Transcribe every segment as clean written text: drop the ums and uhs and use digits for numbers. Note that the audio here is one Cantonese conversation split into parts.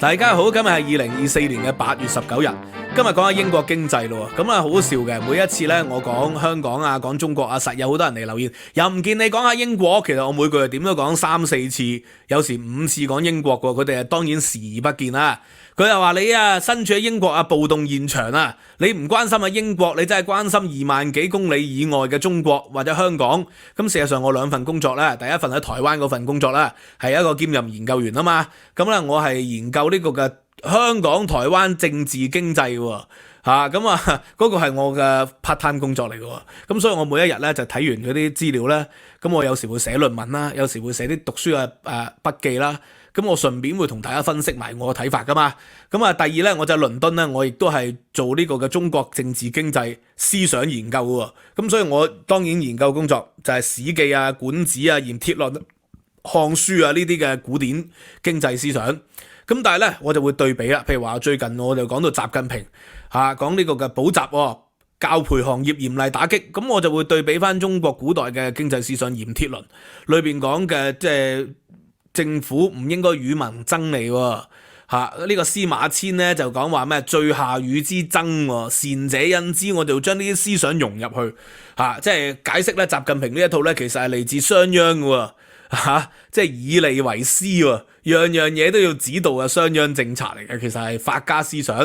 大家好，今日係2024年嘅8月19日。今日講下英國經濟咯，咁啊好笑嘅。每一次呢，我講香港啊，講中國啊，實有好多人嚟留言，又唔見你講下英國。其實我每句又點都講3-4次，有時5次講英國喎。佢哋當然視而不見啦。佢又話你啊，身處喺英國啊，暴動現場啊，你唔關心啊英國，你真係關心2萬幾公里以外嘅中國或者香港。咁事實上我2份工作啦，第一份喺台灣嗰份工作啦，係一個兼任研究員啊嘛。咁咧我係研究呢個嘅香港、台灣政治經濟喎。嗰個係我嘅 part time 工作嚟嘅。咁所以我每一日咧就睇完嗰啲資料咧，咁我有時會寫論文啦，有時會寫啲讀書嘅筆記啦。咁我順便會同大家分析埋我嘅睇法噶嘛。咁第二咧，我就喺倫敦咧，我亦都係做呢個嘅中國政治經濟思想研究喎。咁所以我當然研究工作就係史記啊、管子啊、鹽鐵論、漢書啊呢啲嘅古典經濟思想。咁但係咧，我就會對比啦。譬如話最近我就講到習近平講呢個嘅補習教培行業嚴厲打擊，咁我就會對比翻中國古代嘅經濟思想鹽鐵論裏邊講嘅，即係政府唔應該與民爭利喎。呢個司馬遷咧就講話咩最下與之爭，善者因之，我就將呢啲思想融入去即係解釋咧習近平呢一套咧其實係嚟自商鞅嘅即係以利為師喎，樣樣嘢都要指導嘅商鞅政策嚟嘅，其實係法家思想。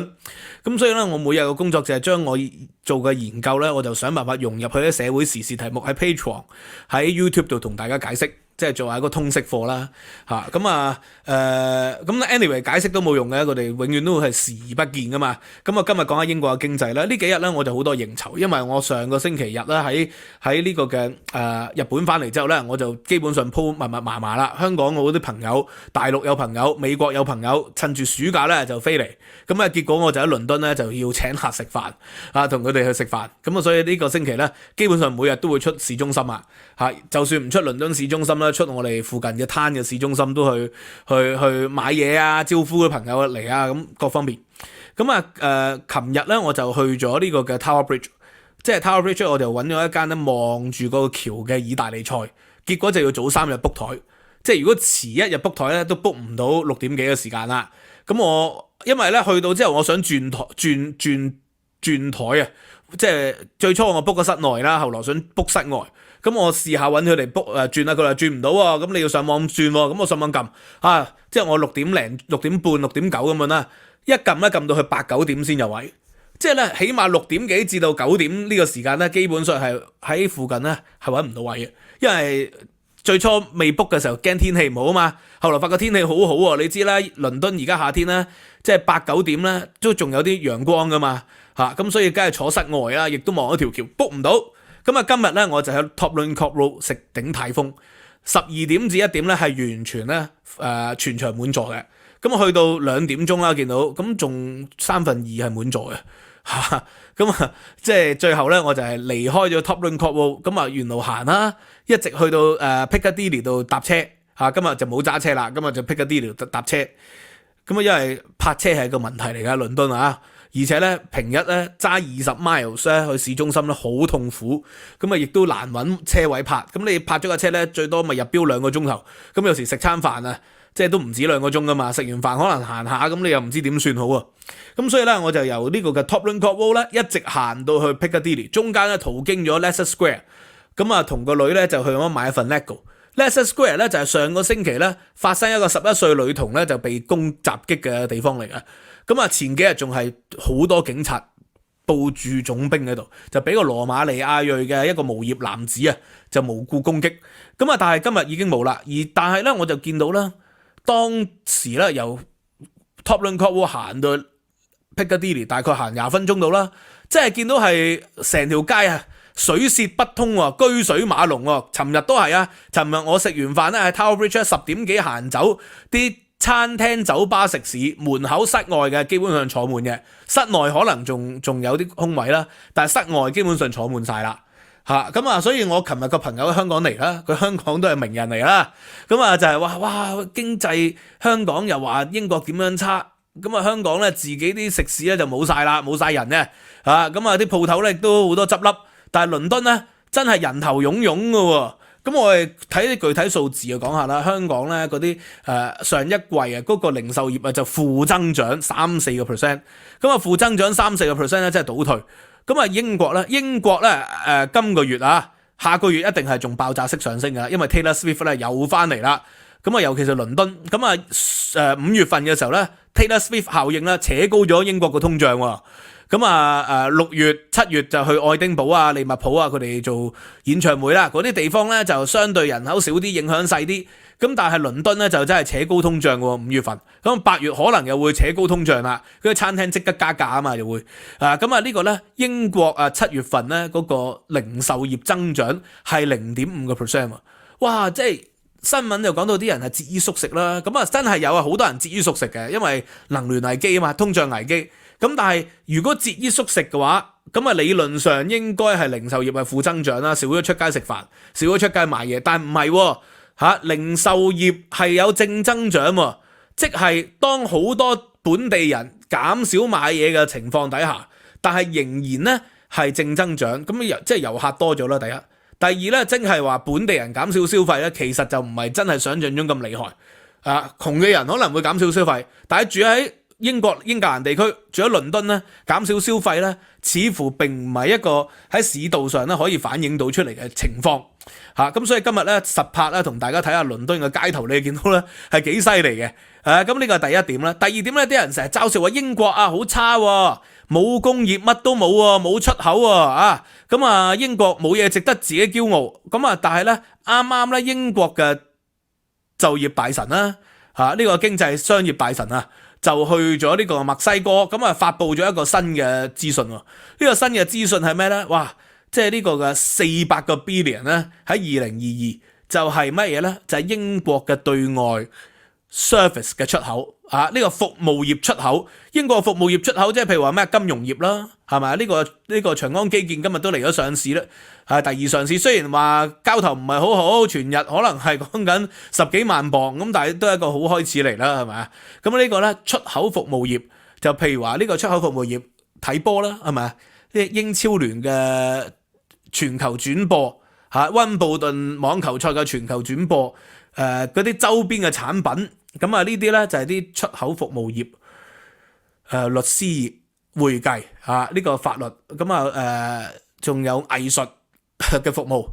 咁所以咧，我每日嘅工作就係將我做嘅研究咧，我就想辦法融入去啲社會時事題目喺 Patreon 喺 YouTube 度同大家解釋。即係做下一個通識課啦，anyway 解釋都冇用嘅，佢哋永遠都係視而不見噶嘛。咁今日講下英國嘅經濟啦。呢幾日咧我就好多應酬，因為我上個星期日咧喺呢個嘅日本翻嚟之後咧，我就基本上鋪密密麻麻啦。香港我啲朋友、大陸有朋友、美國有朋友，趁住暑假咧就飛嚟。結果我就喺倫敦咧就要請客食飯同佢哋去食飯。所以呢個星期咧，基本上每日都會出市中心就算唔出倫敦市中心啦，出我哋附近嘅攤嘅市中心都去買嘢啊，招呼啲朋友嚟啊，咁各方面。琴日咧我就去咗呢個嘅 Tower Bridge， 即係 Tower Bridge 我就揾咗一間咧望住個橋嘅意大利菜，結果就要早3日 book 台，即係如果遲1日 book 台咧都 book 唔到6點幾嘅時間啦。咁我因為咧去到之後我想轉台即係最初我 book 個室內啦，後來想 book 室外。咁我試下揾佢嚟 book 轉啦，佢話轉唔到喎，咁你要上網轉喎，咁我上網撳即係我6點零、6點半、6點9咁樣啦，一撳到去8-9點先有位，即係咧起碼6點幾至到9點呢個時間咧，基本上係喺附近咧係揾唔到位嘅，因為最初未 book 嘅時候驚天氣唔好啊嘛，後來發覺天氣好好喎，你知啦，倫敦而家夏天咧，即係8-9點咧都仲有啲陽光噶嘛咁所以梗係坐室外啦，亦都望一條橋 book 唔到。今日咧我就喺 Tottenham Court Road 食鼎泰豐，12點至1點咧係完全咧全場滿座嘅。咁去到2點鐘啦，見到咁仲2/3係滿座嘅即係最後咧我就係離開咗 Tottenham Court Road，沿路行啦，一直去到Piccadilly 度搭車今日就冇揸車啦，今日就 Piccadilly 度搭車。因為泊車係一個問題嚟㗎，倫敦而且咧平日咧揸20 miles 咧去市中心咧好痛苦，亦都難揾車位泊。咁你泊咗架車咧，最多咪入標2個鐘頭。咁有時食餐飯即係都唔止2個鐘噶嘛。食完飯可能行下，咁你又唔知點算好啊。咁所以咧，我就由呢個嘅 Tottenham Court Road 咧一直行到去 Piccadilly， 中間咧途經咗 Leicester Square。同個女咧就去咗買一份 Lego。Leicester Square 咧就係上個星期咧發生一個11歲女童咧就被攻襲擊嘅地方嚟嘅。前幾日仲係好多警察佈駐總兵喺度，就俾個羅馬尼亞裔嘅一個無業男子就無故攻擊。但係今日已經冇啦。但係咧，我就見到啦，當時咧由 Tottenham Court Road 行到 Piccadilly 大概行20分鐘到啦，即係見到係成條街水泄不通居水馬龍尋日都係尋日我食完飯咧喺 Tower Bridge 10點幾行走啲。餐廳、酒吧、食肆門口、室外嘅基本上坐滿嘅，室內可能仲有啲空位啦，但係室外基本上坐滿晒啦所以我琴日個朋友喺香港嚟啦，佢香港都係名人嚟啦，就係話哇經濟香港又話英國點樣差，香港咧自己啲食肆咧就冇晒啦，冇晒人嘅啲鋪頭咧都好多執笠，但係倫敦咧真係人頭湧湧嘅咁我哋睇啲具體數字講下啦。香港咧嗰啲上一季嗰個零售業就負增長3-4%，咁負增長3-4%咧，即係倒退。咁英國咧今個月下個月一定係仲爆炸式上升㗎，因為 Taylor Swift 咧又翻嚟啦。咁尤其是倫敦，咁5月份嘅時候咧 Taylor Swift 效應咧扯高咗英國嘅通脹喎。咁6月、7月就去愛丁堡利物浦佢哋做演唱會啦，嗰啲地方咧就相對人口少啲，影響細啲。咁但係倫敦咧就真係扯高通脹喎，5月份。咁8月可能又會扯高通脹啦，嗰啲餐廳即刻加價嘛，又會呢個咧英國7月份咧嗰個零售業增長係0.5%喎。哇！即係新聞就講到啲人係節衣縮食啦，咁真係有好多人節衣縮食嘅，因為能源危機啊嘛，通脹危機。咁但係如果節衣縮食嘅話，咁理論上應該係零售業係負增長啦，少咗出街食飯，少咗出街買嘢，但唔係零售業係有正增長喎，即係當好多本地人減少買嘢嘅情況底下，但係仍然咧係正增長，咁即係遊客多咗啦。第一，第二咧，真係話本地人減少消費咧，其實就唔係真係想象中咁厲害。窮嘅人可能會減少消費，但係住喺英國英格蘭地區，住喺倫敦咧，減少消費咧，似乎並唔係一個喺市道上咧可以反映到出嚟嘅情況。咁所以今日咧實拍咧同大家睇下倫敦嘅街頭，你見到咧係幾犀利嘅。咁呢個係第一點啦。第二點咧，啲人成日嘲笑話英國好差喎，冇工業乜都冇喎，冇出口喎。咁英國冇嘢值得自己驕傲。咁但係咧啱啱咧英國嘅就業大臣啦，呢個經濟商業大臣就去咗呢個墨西哥，咁發布咗一個新嘅資訊喎。呢個新嘅資訊係咩咧？哇！即係呢個嘅400個 billion 咧，喺2022就係乜嘢咧？就係英國嘅對外 service 嘅出口呢個服務業出口。英國服務業出口即係譬如話咩金融業啦，係咪？呢個長江基建今日都嚟咗上市啦，第二上市。雖然話交投唔係好好，全日可能係講緊10幾萬磅咁，但係都係一個好開始嚟啦，係咪？咁呢個咧出口服務業就譬如話呢個出口服務業睇波啦，係咪？英超聯嘅全球轉播溫布頓網球賽嘅全球轉播，嗰啲周邊嘅產品，咁呢啲咧就係啲出口服務業，律師業、會計呢個法律，咁仲有藝術嘅服務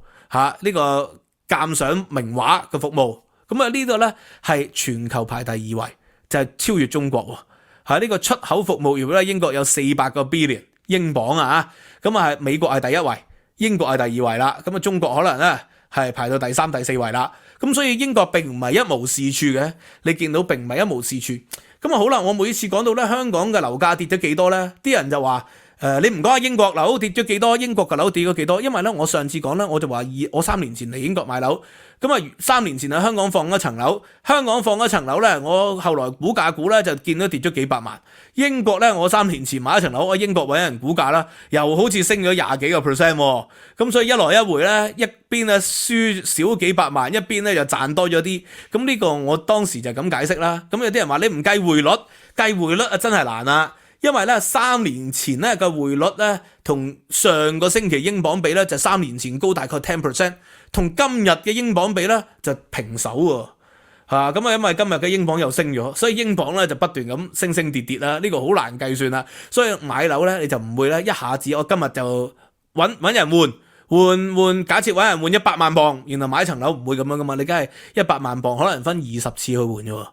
呢個鑑賞名畫嘅服務，咁呢度咧係全球排第2位，就係超越中國喎。呢個出口服務業咧，英國有400個 billion 英鎊咁美國係第1位。英國係第2位啦，咁中國可能咧係排到第3、第4位啦。咁所以英國並唔係一無是處嘅，你見到並唔係一無是處。咁好啦，我每次講到咧香港嘅樓價跌咗幾多咧，啲人就話你唔講下英國樓跌咗幾多，英國嘅樓跌咗幾多？因為咧我上次講咧，我就話我3年前嚟英國買樓，咁3年前喺香港放一層樓，香港放一層樓咧，我後來估價估咧就見到跌咗幾百萬。英國咧，我3年前買一層樓，我英國揾人估價啦，又好似升咗20幾個 percent 喎。咁所以一來一回咧，一邊咧輸少幾百萬，一邊咧就賺多咗啲。咁呢個我當時就咁解釋啦。咁有啲人話你唔計匯率，計匯率真係難啊。因為咧3年前咧個匯率咧同上個星期英鎊比咧就3年前高大概 10%， 同今日嘅英鎊比咧就平手喎。咁因為今日嘅英鎊又升咗，所以英鎊咧就不斷咁升跌跌啦，呢個好難計算啦。所以買樓咧你就唔會咧一下子我今日就揾人換，假設揾人換100萬磅，然後買層樓唔會咁樣噶嘛，你梗係100萬磅可能分20次去換嘅喎。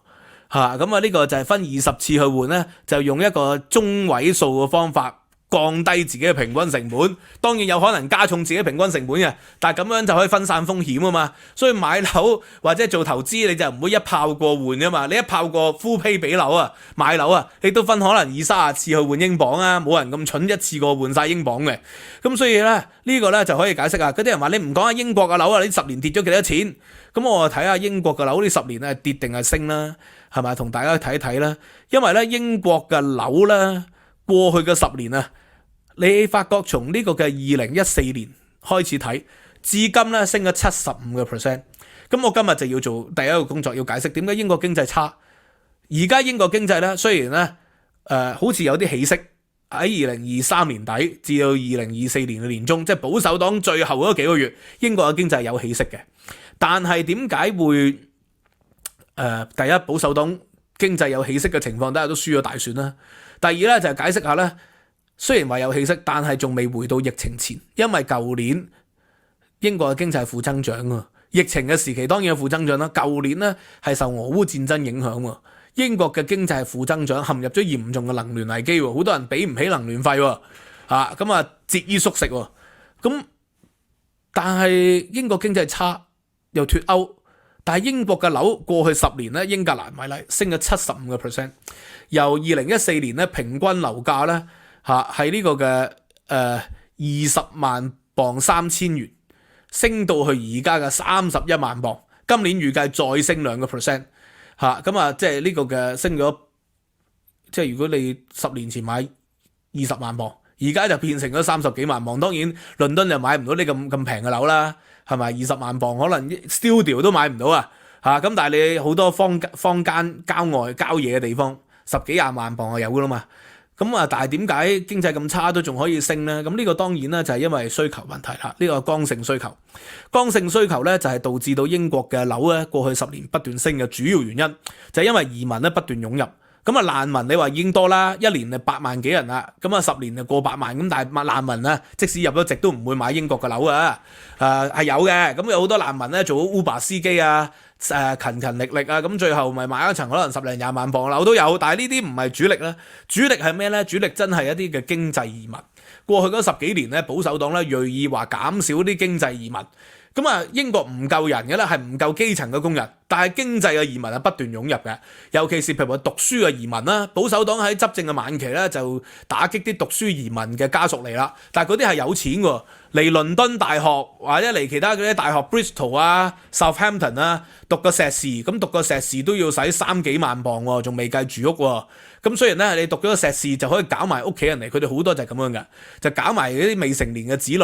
咁呢個就係分20次去換咧，就用一個中位數嘅方法降低自己嘅平均成本，當然有可能加重自己平均成本嘅，但係咁樣就可以分散風險啊嘛。所以買樓或者做投資你就唔會一炮過換噶嘛，你一炮過 full pay 俾樓買樓你都分可能20-30次去換英鎊啊，冇人咁蠢一次過換晒英鎊嘅。咁所以咧呢個咧就可以解釋嗰啲人話你唔講下英國嘅樓你10年跌咗幾多錢？咁我睇下英國嘅樓呢10年係跌定係升啦，係咪？同大家睇一睇啦。因為咧英國嘅樓咧過去嘅10年你發覺從呢個嘅2014年開始睇，至今咧升咗75%。咁我今日就要做第一個工作，要解釋點解英國經濟差。而家英國經濟咧雖然咧好似有啲起色，喺2023年底至到2024年嘅年中，即係保守黨最後嗰幾個月，英國嘅經濟係有起色嘅。但係點解會第一，保守黨經濟有起色嘅情況，大家都輸咗大選啦。第二咧就係解釋下咧，雖然話有起色，但係仲未回到疫情前，因為舊年英國嘅經濟係負增長啊。疫情嘅時期當然係負增長啦。舊年咧係受俄烏戰爭影響喎，英國嘅經濟係負增長，陷入咗嚴重嘅能源危機喎，好多人俾唔起能源費喎，咁啊節衣縮食喎。咁但係英國經濟差，又脫歐，但係英國嘅樓過去10年咧，英格蘭為例升咗75%，由2014年咧平均樓價咧係呢個嘅20萬磅3000元，升到去而家嘅31萬磅，今年預計再升2%，咁啊即係呢個嘅升咗，即係如果你10年前買20萬磅，而家就變成咗30幾萬磅。當然倫敦就買唔到呢咁平嘅樓啦，係咪？20萬磅可能 studio 都買唔到啊，咁但係你好多坊間郊外郊野嘅地方10幾20萬磅就有噶啦嘛。咁啊，但係點解經濟咁差都仲可以升呢？咁呢個當然咧就係因為需求問題啦。呢個剛性需求，剛性需求咧就係導致到英國嘅樓咧過去10年不斷升嘅主要原因，就係因為移民咧不斷湧入。咁啊難民你話已經多啦，一年就8萬幾人啦，咁啊10年就過百萬。咁但係難民啊，即使入咗籍都唔會買英國嘅樓啊。係有嘅，咁有好多難民咧做 Uber 司機啊，勤勤力力啊，咁最後咪買一層可能10零20萬磅嘅樓都有。但係呢啲唔係主力啦，主力係咩咧？主力真係一啲嘅經濟移民。過去嗰10幾年咧，保守黨咧銳意話減少啲經濟移民。咁啊，英國唔夠人嘅咧，係唔夠基層嘅工人，但係經濟嘅移民係不斷湧入嘅，尤其是譬如話讀書嘅移民啦。保守黨喺執政嘅晚期咧，就打擊啲讀書移民嘅家屬嚟啦。但係嗰啲係有錢喎，嚟倫敦大學或者嚟其他嗰啲大學 Bristol 啊、Southampton 啊，讀個碩士，咁讀個碩士都要使3幾萬磅喎，仲未計住屋喎。咁雖然咧，你讀咗個碩士就可以搞埋屋企人嚟，佢哋好多就係咁樣嘅，就搞埋啲未成年嘅子女，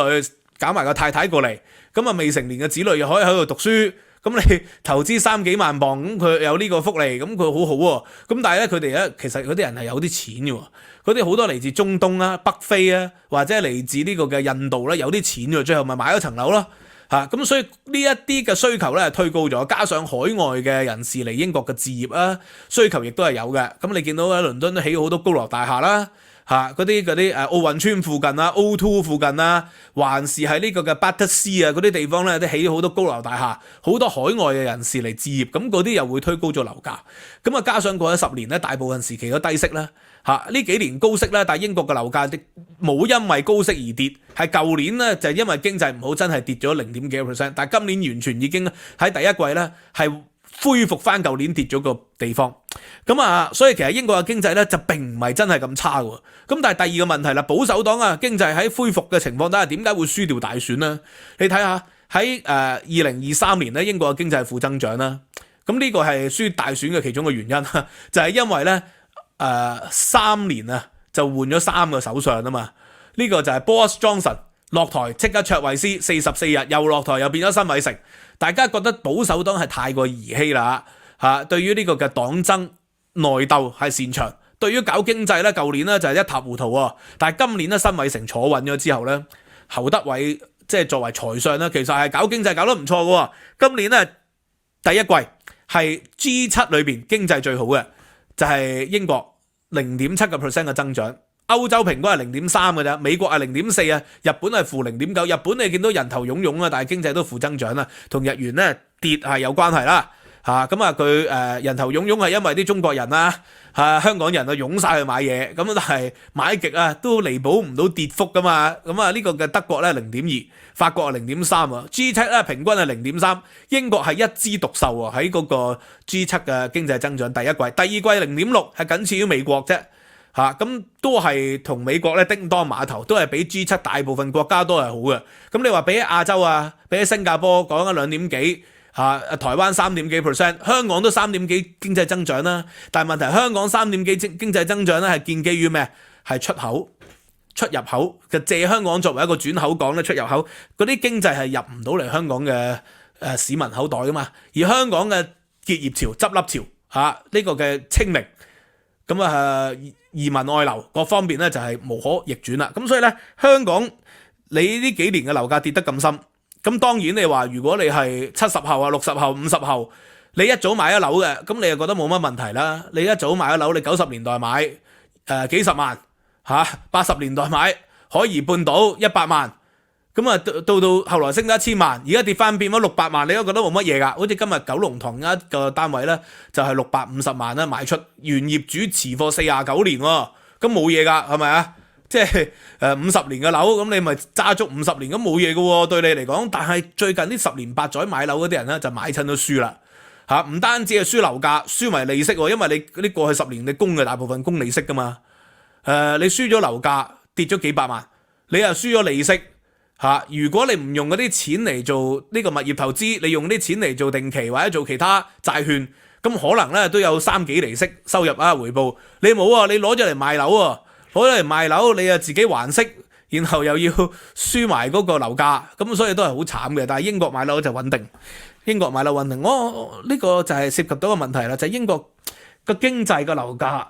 搞埋個太太過嚟，咁啊未成年嘅子女又可以喺度讀書，咁你投資3幾萬磅，咁佢有呢個福利，咁佢好好喎。咁但係咧，佢哋咧其實嗰啲人係有啲錢嘅喎，嗰啲好多嚟自中東啊、北非啊，或者嚟自呢個嘅印度咧，有啲錢喎，最後咪買咗層樓咯。咁所以呢一啲嘅需求咧推高咗，加上海外嘅人士嚟英國嘅置業啊，需求亦都係有嘅。咁你見到喺倫敦都起好多高樓大廈啦。嗰啲奧運村附近啊、O2 附近啊，還是喺呢個嘅Battersea啊嗰啲地方咧，都起咗好多高樓大廈，好多海外嘅人士嚟置業，咁嗰啲又會推高咗樓價。咁啊，加上過去10年咧，大部分時期都低息啦，呢幾年高息啦，但係英國嘅樓價冇因為高息而跌，係舊年咧就係因為經濟唔好，真係跌咗0.幾個%，但係今年完全已經喺第一季咧係恢復翻舊年跌咗個地方。咁啊，所以其實英國嘅經濟咧就並唔係真係咁差喎。咁但係第二個問題啦，保守黨啊經濟喺恢復嘅情況底下，點解會輸掉大選呢？你睇下喺2023年咧，英國嘅經濟係負增長啦。咁呢個係輸大選嘅其中嘅原因，就係因為咧3年啊就換咗3個首相啊嘛。呢個就係 Boris Johnson 落台，即刻卓慧思44日又落台，又變咗辛偉誠。大家覺得保守黨係太過兒戲啦對於呢個嘅黨爭內鬥係擅長，對於搞經濟咧，舊年咧就係一塌糊塗喎。但係今年咧，辛偉誠坐穩咗之後咧，侯德偉即係作為財相咧，其實係搞經濟搞得唔錯嘅。今年咧第一季係 G7 裏邊經濟最好嘅，就係英國0.7% 嘅增長，歐洲平均係0.3嘅啫，美國係0.4啊，日本係負0.9。日本你見到人頭湧湧啊，但係經濟都負增長啦，同日元咧跌係有關係啦。佢人頭湧湧係因為啲中國人香港人湧晒去買嘢，咁但係買極都彌補唔到跌幅噶嘛。呢個嘅德國咧0.2，法國係0.3啊。G7 咧平均係0.3，英國係一枝獨秀喎，喺嗰個 G7 嘅經濟增長第一季，第二季0.6係僅次於美國啫。咁都係同美國咧叮當碼頭，都係比 G7 大部分國家都係好嘅。咁你話比起亞洲比起新加坡講緊2點幾。台灣3點幾%，香港都3點幾經濟增長啦。但係問題香港3點幾經濟增長咧係建基於咩？係出口、出入口嘅，借香港作為一個轉口港咧，出入口嗰啲經濟係入唔到嚟香港嘅市民口袋噶嘛。而香港嘅結業潮、執笠潮呢個嘅清零，咁移民外流各方面咧就係無可逆轉啦。咁所以咧，香港你呢幾年嘅樓價跌得咁深，咁當然你話如果你係70後啊、60後、50後，你一早買咗樓嘅，咁你就覺得冇乜問題啦。你一早買咗樓，你90年代買幾十萬80年代買海怡半島100萬。咁啊，到後來升咗1000萬，而家跌翻變咗600萬，你都覺得冇乜嘢噶。好似今日九龍塘一個單位咧，就係650萬啦賣出，原業主持貨49年喎，咁冇嘢噶，係咪啊？即係50年嘅樓，咁你咪揸足50年，咁冇嘢噶喎，對你嚟講。但係最近呢10年8載買樓嗰啲人咧，就買親都輸啦嚇，唔單止係輸樓價，輸埋利息喎，因為你過去10年你供嘅大部分供利息噶嘛。你輸咗樓價跌咗幾百萬，你又輸咗利息。如果你唔用嗰啲錢嚟做呢個物業投資，你用啲錢嚟做定期或者做其他債券，咁可能咧都有3幾厘息收入啊回報。你冇啊，你攞咗嚟賣樓喎，攞咗嚟賣樓，你又自己還息，然後又要輸埋嗰個樓價，咁所以都係好慘嘅。但係英國買樓就穩定，英國買樓穩定。呢個就係涉及到個問題啦，就係英國個經濟個樓價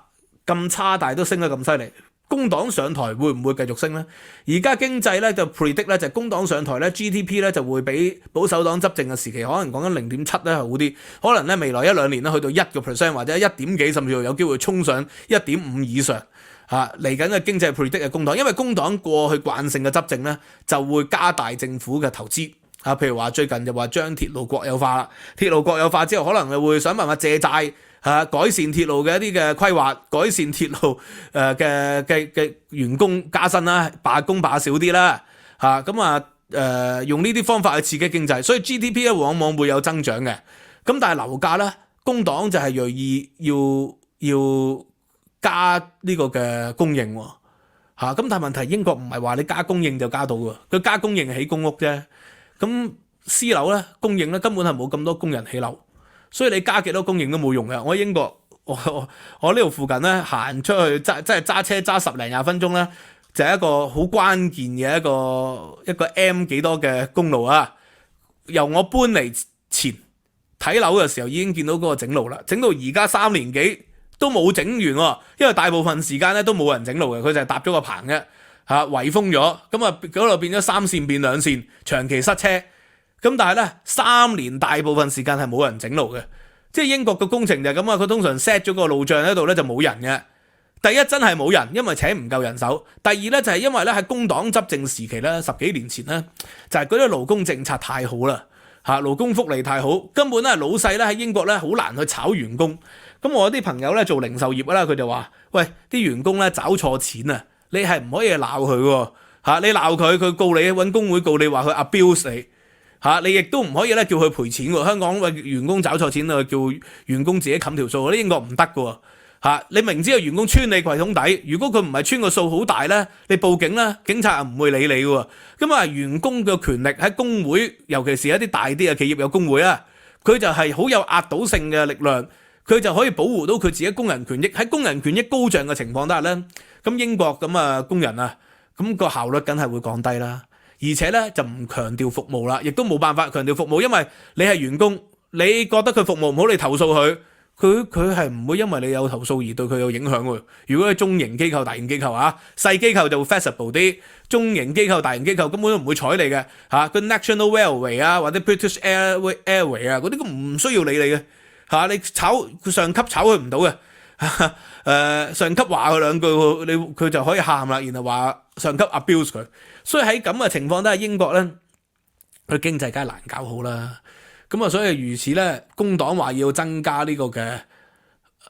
咁差，但係都升得咁犀利。工黨上台會唔會繼續升呢？而家經濟咧就 predict 咧就工黨上台咧 GDP 咧就會比保守黨執政嘅時期可能講緊0.7咧係好啲，可能咧未來1-2年咧去到1%或者1點幾，甚至乎有機會衝上1.5以上嚟緊嘅經濟 predict 嘅工黨，因為工黨過去慣性嘅執政咧就會加大政府嘅投資譬如話最近就話將鐵路國有化啦，鐵路國有化之後可能就會想辦法借債。改善鐵路嘅一啲嘅規劃，改善鐵路嘅員工加薪啦，罷工罷少啲啦，用呢啲方法去刺激經濟，所以 GDP 咧往往會有增長嘅。咁但係樓價咧，工黨就係銳意要加呢個嘅供應喎，咁但係問題英國唔係話你加供應就加到喎，佢加供應起公屋啫，咁私樓咧供應咧根本係冇咁多工人起樓。所以你加幾多供應都冇用嘅。我喺英國，我呢度附近咧行出去即係揸車揸10零20分鐘咧，就係一個好關鍵嘅一個 M 幾多嘅公路啊。由我搬嚟前睇樓嘅時候已經見到嗰個整路啦，整到而家3年幾都冇整完喎，因為大部分時間咧都冇人整路嘅，佢就係搭咗個棚嘅圍封咗，咁啊嗰度變咗3線變2線，長期塞車。咁但係咧3年大部分時間係冇人整路嘅，即係英國嘅工程就係咁啊！佢通常 set 咗個路障喺度咧就冇人嘅。第一真係冇人，因為請唔夠人手；第二咧就係因為咧喺工黨執政時期咧10幾年前咧就係嗰啲勞工政策太好啦，勞工福利太好，根本咧老細咧喺英國咧好難去炒員工。咁我有啲朋友咧做零售業啦，佢就話：喂，啲員工咧找錯錢啊！你係唔可以鬧佢喎，你鬧佢，佢告你揾工會告你話佢 abuse 你。你亦都唔可以咧叫佢賠錢喎。香港員工找錯錢啊，叫員工自己冚條數，呢英國唔得㗎喎。你明知有員工穿你櫃桶底，如果佢唔係穿個數好大咧，你報警咧，警察唔會理你㗎喎。咁啊，員工嘅權力喺工會，尤其是一啲大啲嘅企業有工會啊，佢就係好有壓倒性嘅力量，佢就可以保護到佢自己工人權益。喺工人權益高漲嘅情況底下咧，咁英國咁啊工人啊，咁個效率梗係會降低啦。而且咧就唔強調服務啦，亦都冇辦法強調服務，因為你係員工，你覺得佢服務唔好，你投訴佢係唔會因為你有投訴而對佢有影響喎。如果係中型機構、大型機構細機構就會 flexible 啲，中型機構、大型機構根本都唔會睬你嘅個 National Railway 或者 British Airway 嗰啲都唔需要理你嘅你炒上級炒佢唔到嘅。上級話佢兩句，佢就可以喊啦，然後話上級 abuse 佢。所以喺咁嘅情況底下，英國咧佢經濟梗係難搞好啦。咁啊，所以如此咧，工黨話要增加呢個嘅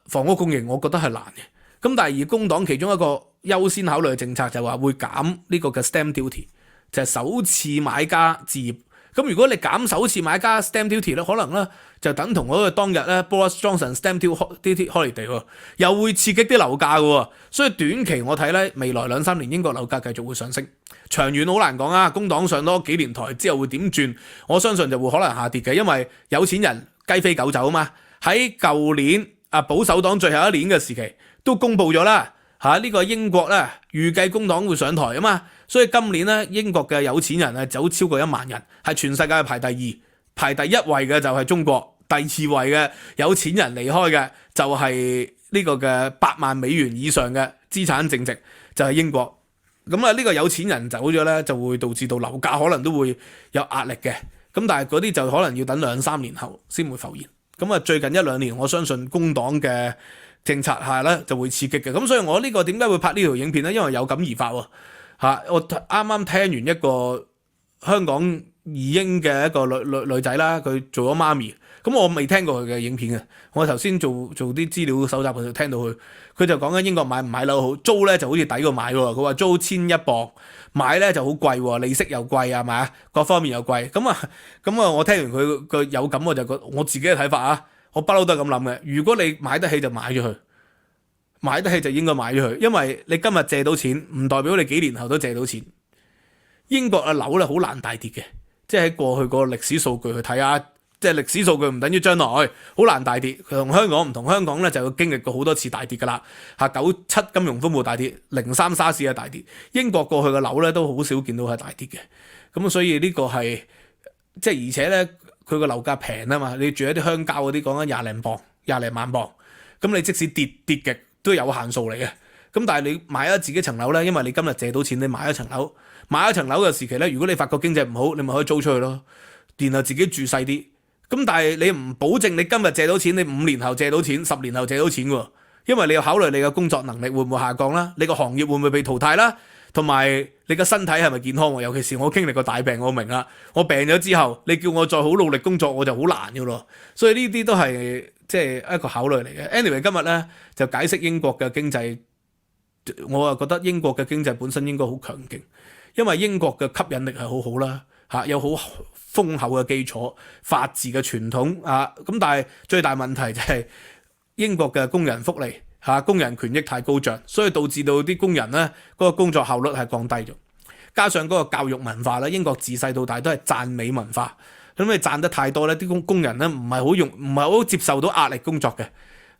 房屋供應，我覺得係難嘅。咁但係而工黨其中一個優先考慮嘅政策就係話會減呢個嘅 stamp duty，就係首次買家置業。咁如果你減首次買家 stamp duty 咧，可能咧就等同嗰個當日咧 Boris Johnson stamp duty holiday 喎，又會刺激啲樓價嘅喎。所以短期我睇咧，未來2-3年英國樓價繼續會上升，長遠好難講啊。工黨上多幾年台之後會點轉，我相信就會可能下跌嘅，因為有錢人雞飛狗走啊嘛。喺舊年保守黨最後一年嘅時期都公布咗啦，呢個英國咧預計工黨會上台啊嘛。所以今年咧，英國嘅有錢人走超過1萬人，係全世界排第2，排第1位嘅就係中國，第2位嘅有錢人離開嘅就係呢個嘅$8萬以上嘅資產淨值就係英國。咁啊呢個有錢人走咗咧，就會導致到樓價可能都會有壓力嘅。咁但係嗰啲就可能要等2-3年後先會浮現。咁啊最近1-2年，我相信工黨嘅政策下咧就會刺激嘅。咁所以我呢個點解會拍呢條影片咧？因為有感而發喎。我啱啱聽完一個香港移英嘅一個女仔啦，佢做咗媽咪。咁我未聽過佢嘅影片嘅，我頭先做啲資料搜集佢就聽到佢就講緊英國買唔買樓好，租咧就好似抵過買喎。佢話租1,100，買咧就好貴喎，利息又貴係咪？各方面又貴。咁啊我聽完佢個有感，我就覺得我自己嘅睇法啊，我不嬲都係咁諗嘅。如果你買得起就買咗佢，買得起就應該買咗佢，因為你今日借到錢，唔代表你幾年後都借到錢。英國嘅樓咧好難大跌嘅，即係喺過去個歷史數據去睇下。即係歷史數據唔等於將來，好難大跌。佢同香港唔同，香港咧就經歷過好多次大跌㗎啦。97金融風暴大跌，03沙士嘅大跌。英國過去嘅樓咧都好少見到係大跌嘅。咁所以呢個係即係而且咧佢個樓價平啊嘛。你住喺啲鄉郊嗰啲講緊20零萬鎊，咁你即使跌極都有限數嚟嘅。咁但係你買咗自己層樓咧，因為你今日借到錢，你買咗層樓，嘅時期咧，如果你發覺經濟唔好，你咪可以租出去咯，然後自己住細啲。咁但係你唔保證你今日借到錢，你5年後借到錢，10年後借到錢喎，因為你要考慮你嘅工作能力會唔會下降啦，你個行業會唔會被淘汰啦，同埋你個身體係咪健康喎？尤其是我經歷過大病，我明啦，我病咗之後，你叫我再好努力工作，我就好難噶咯。所以呢啲都係即係一個考慮嚟嘅。Anyway， 今日咧就解釋英國嘅經濟，我啊覺得英國嘅經濟本身應該好強勁，因為英國嘅吸引力係好好啦，有好豐厚嘅基礎，法治嘅傳統啊，咁但係最大問題就係英國嘅工人福利工人權益太高漲，所以導致到啲工人咧嗰個工作效率係降低咗。加上嗰個教育文化咧，英國自細到大都係讚美文化，咁你讚得太多咧，啲工人咧唔係好接受到壓力工作嘅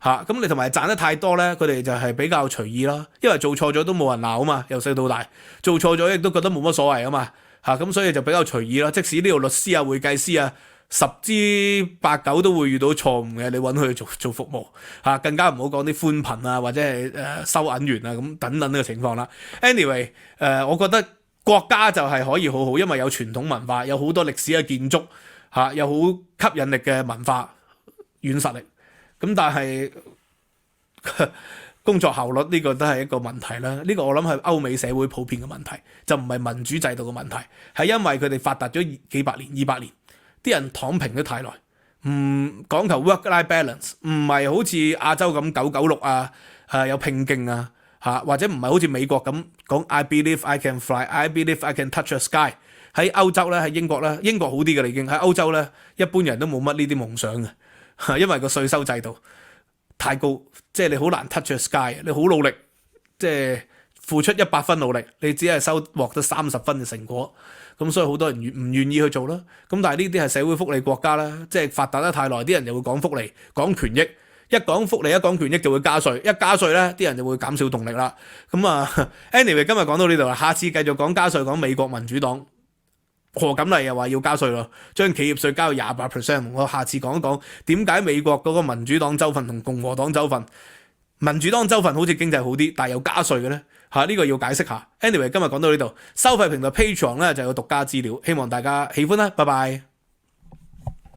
咁你同埋讚得太多咧，佢哋就係比較隨意啦，因為做錯咗都冇人鬧啊嘛，由細到大做錯咗亦都覺得冇乜所謂啊嘛。咁所以就比較隨意啦。即使呢度律師啊、會計師啊，10之8九都會遇到錯誤嘅，你揾佢做服務更加唔好講啲寬頻啊，或者係收銀員啊咁等等呢個情況啦。Anyway，我覺得國家就係可以好好，因為有傳統文化，有好多歷史嘅建築有好吸引力嘅文化軟實力。咁但係工作效率呢個都係一個問題啦，呢個我諗係歐美社會普遍嘅問題，就唔係民主制度嘅問題，係因為佢哋發達咗幾百年、200年，啲人躺平得太耐，唔講求 work-life balance， 唔係好似亞洲咁996有拼勁或者唔係好似美國咁講 I believe I can fly, I believe I can touch the sky。喺歐洲咧，喺英國咧，英國好啲嘅已經，喺歐洲咧，一般人都冇乜呢啲夢想嘅，因為個稅收制度太高，即係你好難 touch the sky， 你好努力，即係付出100分努力，你只係收穫得30分嘅成果，咁所以好多人唔願意去做啦。咁但係呢啲係社會福利國家啦，即係發達得太耐，啲人就會講福利、講權益，一講福利、一講權益就會加稅，一加稅咧，啲人就會減少動力啦。anyway 今日講到呢度啦，下次繼續講加稅，講美國民主黨。何錦麗又話要加稅咯，將企業稅加到28%。我下次講一講點解美國嗰個民主黨州份同共和黨州份，民主黨州份好似經濟好啲，但係有加稅嘅咧呢個要解釋下。Anyway 今日講到呢度，收費平台 Patreon 咧就有獨家資料，希望大家喜歡啦，拜拜。